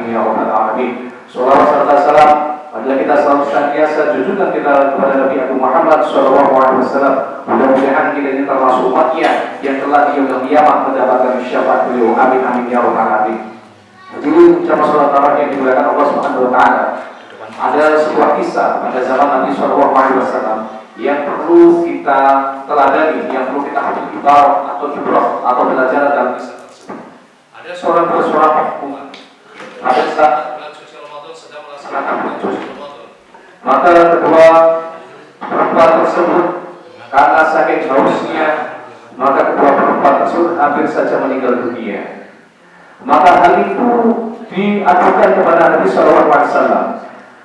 amin ya rabbal alamin. Salawat serta salam adalah kita selalu senantiasa junjungan kita kepada Nabi Abu Muhammad sallallahu alaihi wasallam. Mudah-mudahan kita ini termasuk umatnya yang telah di yaumul qiyamah mendapatkan syafaat beliau. Amin amin ya rabbal alamin. Jadi jamaah salat tarawih yang dimuliakan Allah Subhanahu wa taala. Ada sebuah kisah pada zaman Nabi sallallahu alaihi wasallam yang perlu kita teladani, yang perlu kita ambil ibarat atau ibrah atau belajar dalam kisah tersebut. Ada seorang perempuan, pada saat bulan suci Ramadan sedang melaksanakan bulan suci Ramadan, maka kedua perempuan tersebut karena saking hausnya, maka kedua perempuan tersebut hampir saja meninggal dunia. Maka hal itu diadukan kepada Nabi Sallallahu Alaihi Wasallam.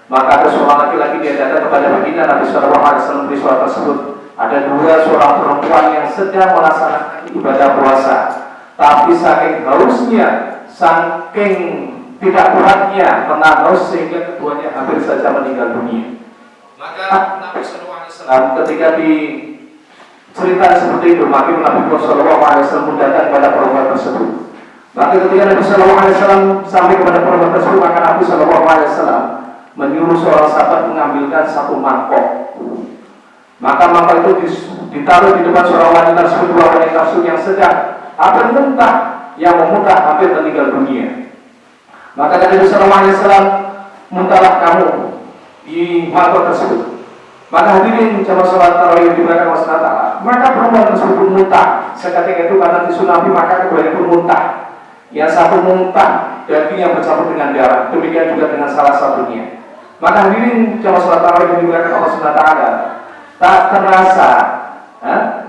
Maka ada seorang laki-laki dia datang kepada baginda Nabi Sallallahu Alaihi Wasallam di surat tersebut. Ada seorang perempuan yang sedang melaksanakan ibadah puasa, tapi saking hausnya, saking tidak kuatnya menahan haus sehingga keduanya hampir saja meninggal dunia. Maka Nabi Sallallahu Alaihi Wasallam ketika diceritakan seperti itu, maka Nabi Sallallahu Alaihi Wasallam datang kepada perempuan tersebut. Maka ketika Nabi Sallallahu Alaihi Wasallam sampai kepada perempuan tersebut, maka Nabi Sallallahu Alaihi Wasallam menyuruh seorang sahabat mengambilkan satu mangkok. Maka mangkok itu ditaruh di depan seorang wanita tersebut, dua wanita tersebut yang sedang hampir muntah, yang memuntah hampir meninggal dunia. Maka Nabi Sallallahu Alaihi Wasallam, muntahlah kamu di mangkok tersebut. Maka hadirin jamaah salat tarawih di belakang Allah Subhanahu wa taala. Maka perempuan tersebut pun muntah. Seketika itu karena disunami maka keduanya pun muntah. Yang satu muntah, daging yang bercampur dengan darah. Demikian juga dengan salah satunya. Maka hadirin jamaah salat tarawih di belakang Allah Subhanahu wa taala. Tak terasa,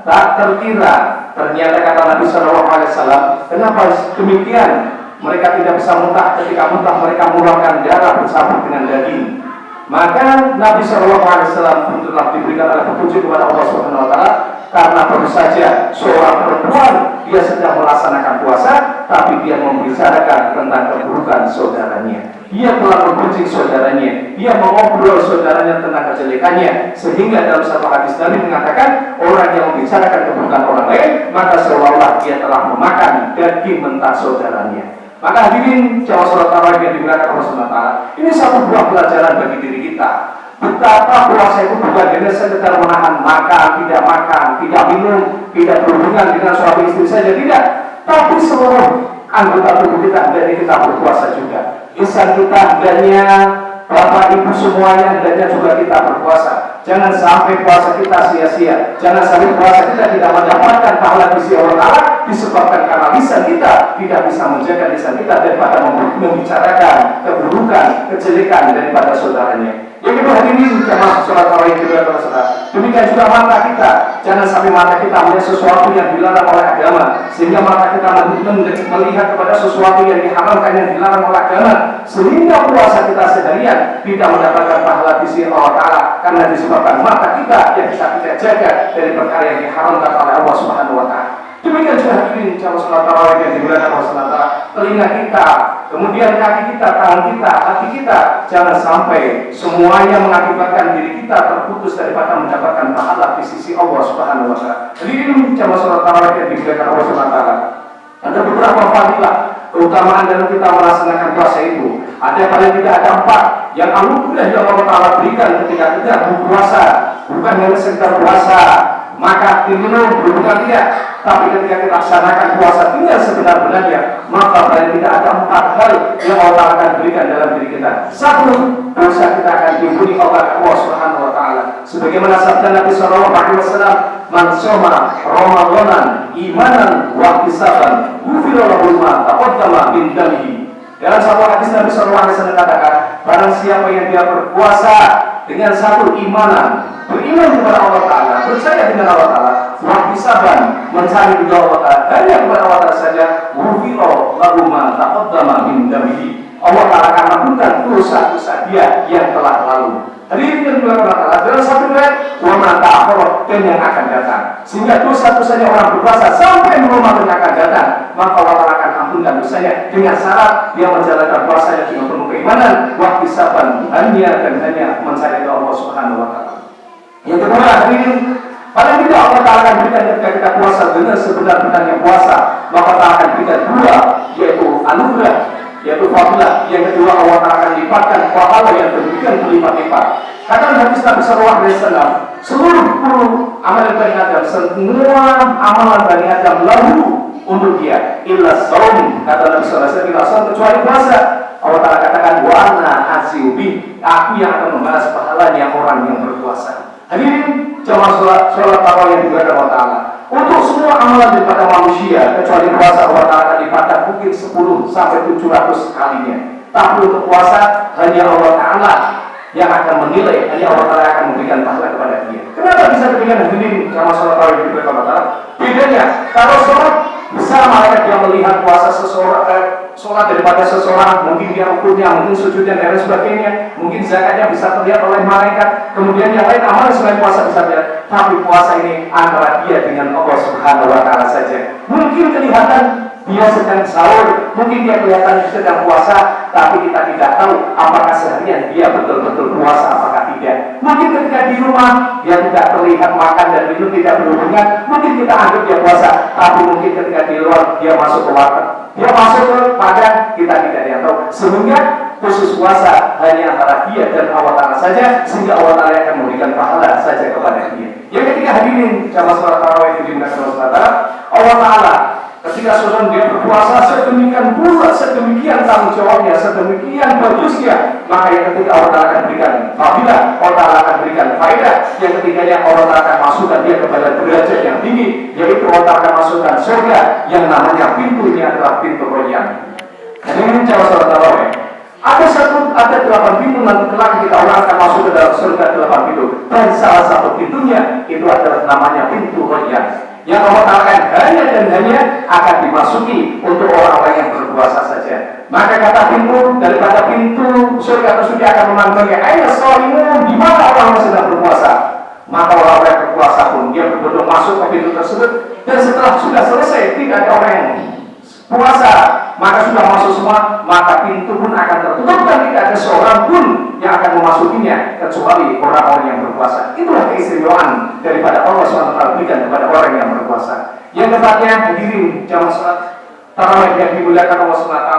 tak terkira, ternyata kata Nabi Sallallahu Alaihi Wasallam, kenapa demikian? Mereka tidak bisa muntah, ketika muntah mereka mengeluarkan darah bercampur dengan daging. Maka Nabi Sallallahu Alaihi Wasallam telah diberikan oleh petunjuk kepada Allah Subhanahu Wa Taala, karena baru saja seorang perempuan dia sedang melaksanakan puasa, tapi dia membicarakan tentang keburukan saudaranya. Dia telah membenci saudaranya, dia mengobrol saudaranya tentang kejelekannya, sehingga dalam satu hadis Nabi mengatakan orang yang membicarakan keburukan orang lain, maka seolah-olah dia telah memakan daging mentah saudaranya. Maka hadirin jamaah salat tarawih yang dimuliakan Allah Subhanahu wa taala, ini satu buah pelajaran bagi diri kita. Betapa puasa itu bukan hanya sekedar menahan makan, tidak minum, tidak berhubungan dengan suami istri saja, tidak. Tapi seluruh anggota tubuh kita hendaknya kita berpuasa juga. Insan kita hendaknya, bapak ibu semuanya hendaknya juga kita berpuasa. Jangan sampai puasa kita sia-sia. Jangan sampai puasa kita tidak mendapatkan pahala di sisi Allah Ta'ala disebabkan karena lisan kita tidak bisa menjaga lisan kita daripada membicarakan keburukan, kejelekan daripada saudaranya. Yang kedua hadirin jamaah salat tarawih juga saudara. Demikian juga mata kita, jangan sampai mata kita melihat sesuatu yang dilarang oleh agama, sehingga mata kita melihat kepada sesuatu yang diharamkan yang dilarang oleh agama, sehingga puasa kita seharian tidak mendapatkan pahala di sisi Allah Ta'ala karena disebabkan mata kita yang bisa kita jaga dari perkara yang diharamkan oleh Allah Subhanahu Wa Ta'ala. Demikian juga hadirin jamaah salat tarawih yang dimuliakan Allah Subhanahu wa taala, telinga kita, kemudian kaki kita, tangan kita, hati kita, jangan sampai semuanya mengakibatkan diri kita terputus daripada mendapatkan pahala di sisi Allah Subhanahu wa taala. Hadirin jamaah salat tarawih yang dimuliakan Allah Subhanahu wa taala. Ada beberapa fadilah keutamaan dalam kita melaksanakan puasa itu. Ada paling tidak ada 4 yang alhamdulillah yang Allah Ta'ala berikan ketika kita berpuasa, bukan hanya sekedar puasa maka minum berbuka tidak, tapi ketika kita laksanakan puasa dengan sebenar-benarnya, maka paling tidak ada 4 hal yang Allah akan berikan dalam diri kita. 1, dosa kita akan diampuni oleh Allah Subhanahu wa taala. Sebagaimana sabda Nabi sallallahu alaihi wasallam, "Man shoma Ramadanan imanan wa ihtisaban, ghufira lahu ma taqaddama min dhanbihi." Dalam satu hadis Nabi sallallahu alaihi wasallam katakan, barang siapa yang dia berpuasa dengan satu imanan, beriman kepada Allah Ta'ala, percaya dengan Allah Ta'ala, wahbisaban, mencari ridha Allah Ta'ala, hanya kepada Allah Ta'ala saja, wufiro lahuma taqaddama min damihi. Allah Ta'ala akan mengampunkan dosa-dosa dia yang telah lalu. Hadirin yang dimuliakan Allah Ta'ala, dalam satu ayat, wa ma ta'akhkhara, dan yang akan datang. Sehingga dosa-dosanya orang berpuasa sampai Ramadan yang akan datang, maka Allah Ta'ala akan ampunkan dosanya dengan syarat dia menjalankan puasanya dengan penuh keimanan, wahbisaban, hanya dan hanya mencari Allah Subhanahu wa taala. Yang kedua, hadirin, paling tidak Allah Ta'ala akan berikan ketika kita puasa dengan sebenar-benarnya puasa, maka Allah akan berikan 2, yaitu anugerah. yaitu fadilah. Yang kedua, Allah Ta'ala akan lipatkan pahala yang demikian berlipat-lipat. Kata Nabi Sallallahu Alaihi Wasallam, seluruh amalan Bani Adam, semua amalan Bani Adam lalu untuk dia, illa saum, kata Nabi Sallallahu Alaihi Wasallam, illa saum, kecuali puasa. Allah Ta'ala katakan, wa ana asyubi, aku yang akan membalas pahalanya orang yang berpuasa. Hadirin jamaah sholat tarawih yang dimuliakan Allah Ta'ala, untuk semua amalan daripada manusia kecuali puasa, Allah Ta'ala akan lipatkan mungkin 10 sampai 700 kalinya. Tapi untuk puasa hanya Allah Ta'ala yang akan menilai, hanya Allah Ta'ala akan memberikan pahala kepada dia. Kenapa bisa demikian? Hadirin jamaah sholat tarawih yang dimuliakan Allah Ta'ala, bedanya kalau sholat bisa malaikat yang melihat puasa seseorang, sholat daripada seseorang, mungkin dia rukunya, mungkin sujudnya dan lain sebagainya, mungkin zakatnya bisa terlihat oleh malaikat, kemudian yang lain amal selain puasa bisa terlihat. Tapi puasa ini antara dia dengan Allah Subhanahu wa Ta'ala saja. Mungkin kelihatan dia sedang sahur, mungkin dia kelihatan sedang puasa, tapi kita tidak tahu apakah seharian dia betul-betul puasa apakah tidak. Mungkin ketika di rumah dia tidak terlihat makan dan minum, tidak berhubungan, mungkin kita anggap dia puasa, tapi mungkin ketika di luar dia masuk ke warteg, dia masuk ke padang, kita tidak ada yang tahu. Sehingga khusus puasa hanya antara dia dan Allah Ta'ala saja, sehingga Allah Ta'ala akan memberikan pahala saja kepada dia. Yang ketiga, hadirin jamaah sholat tarawih yang dimuliakan Allah Ta'ala, Allah Ta'ala ketika seorang dia berpuasa sedemikian pula, sedemikian tanggung jawabnya, sedemikian bagusnya, maka yang ketiga Allah Ta'ala akan berikan fadilah, Allah Ta'ala akan berikan faedah. Yang ketiganya Allah Ta'ala akan masukkan dia kepada derajat yang tinggi, yaitu Allah Ta'ala akan masukkan surga yang namanya pintunya adalah pintu royan. Hadirin jamaah sholat tarawih, ada 8 pintu nanti kelak kita orang akan masuk ke dalam surga 8 pintu, dan salah satu pintunya itu adalah namanya pintu royan, yang Allah Ta'ala hanya dan hanya akan dimasuki untuk orang-orang yang berpuasa saja. Maka kata pintu daripada pintu surga tersebut akan memandangnya, aina sholimun, di mana orang yang sedang berpuasa? Maka orang-orang yang berpuasa pun dia berbondong masuk ke pintu tersebut, dan setelah sudah selesai tidak ada orang yang puasa, maka sudah masuk semua, maka pintu pun akan tertutup dan tidak ada seorang pun yang akan memasukinya kecuali orang-orang yang berpuasa. Itulah keistimewaan daripada Allah SWT berikan kepada orang yang berpuasa. Yang keempatnya, hadirin jamaah sholat tarawih yang dimuliakan Allah SWT,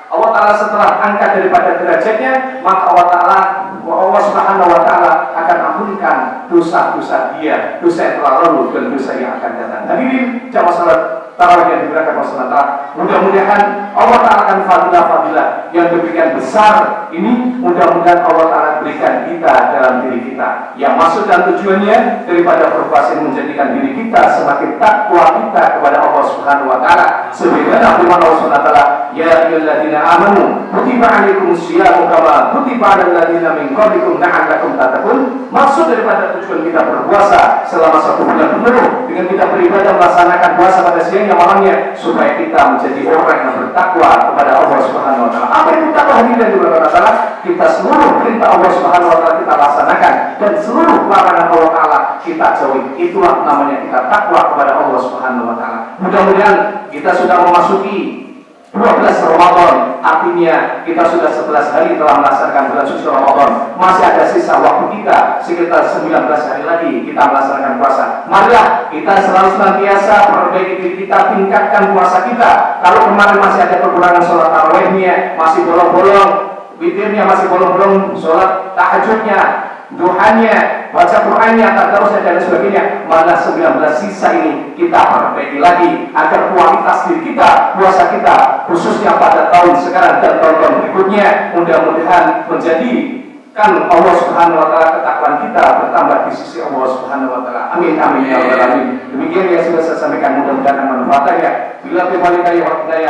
Allah Ta'ala setelah angkat daripada derajatnya, maka Allah Subhanahu wa Ta'ala akan ampunkan dosa-dosa dia, dosa yang telah lalu dan dosa yang akan datang. Hadirin jamaah sholat tarawih yang dimuliakan Allah SWT, mudah-mudahan Allah Ta'ala akan fadilah-fadilah yang demikian besar ini, mudah-mudahan Allah Ta'ala berikan kita dalam diri kita, yang maksud dan tujuannya daripada berpuasa ini menjadikan diri kita semakin takwa kita kepada Allah Subhanahu wa Ta'ala. Sebagaimana firman Allah Subhanahu wa Ta'ala, ya ayyuhalladzina amanu kutiba 'alaikumus syiyamu kama kutiba 'alal ladzina min qablikum la'allakum tattaqun. Maksud daripada tujuan kita berpuasa selama 1 bulan penuh dengan kita beribadah melaksanakan puasa pada siangnya malamnya, supaya kita menjadi orang yang bertakwa kepada Allah Subhanahu wa Ta'ala. Apa itu takwa? Hadirin Allah Ta'ala, kita seluruh perintah Allah Subhanahu wa Ta'ala kita laksanakan, dan seluruh larangan Allah Ta'ala kita jauhi. Itulah namanya kita takwa kepada Allah Subhanahu wa Ta'ala. Mudah-mudahan kita sudah memasuki 12 Ramadan, artinya kita sudah 11 hari telah melaksanakan bulan suci Ramadan. Masih ada sisa waktu kita sekitar 19 hari lagi kita melaksanakan puasa. Marilah kita selalu senantiasa perbaiki diri kita, tingkatkan puasa kita. Kalau kemarin masih ada kekurangan sholat tarawihnya, masih bolong-bolong, witirnya masih bolong-bolong, sholat tahajudnya, duhanya, baca Qur'annya, tadarusnya dan sebagainya, mana 19 sisa ini kita perbaiki lagi agar kualitas diri kita, puasa kita khususnya pada tahun sekarang dan tahun-tahun berikutnya mudah-mudahan menjadikan Allah Subhanahu wa Ta'ala ketakwaan kita bertambah di sisi Allah Subhanahu wa Ta'ala. Amin amin ya rabbal alamin. Demikian yang sudah saya sampaikan, mudah-mudahan manfaatnya. Bila kembali dari waktu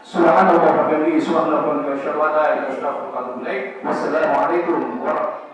Subhanallah wa bihamdihi, subhanallah wa bihamdihi, asyhadu an la ilaha illallah wa asyhadu anna Muhammadan rasulullah. Wassalamualaikum warahmatullahi wabarakatuh.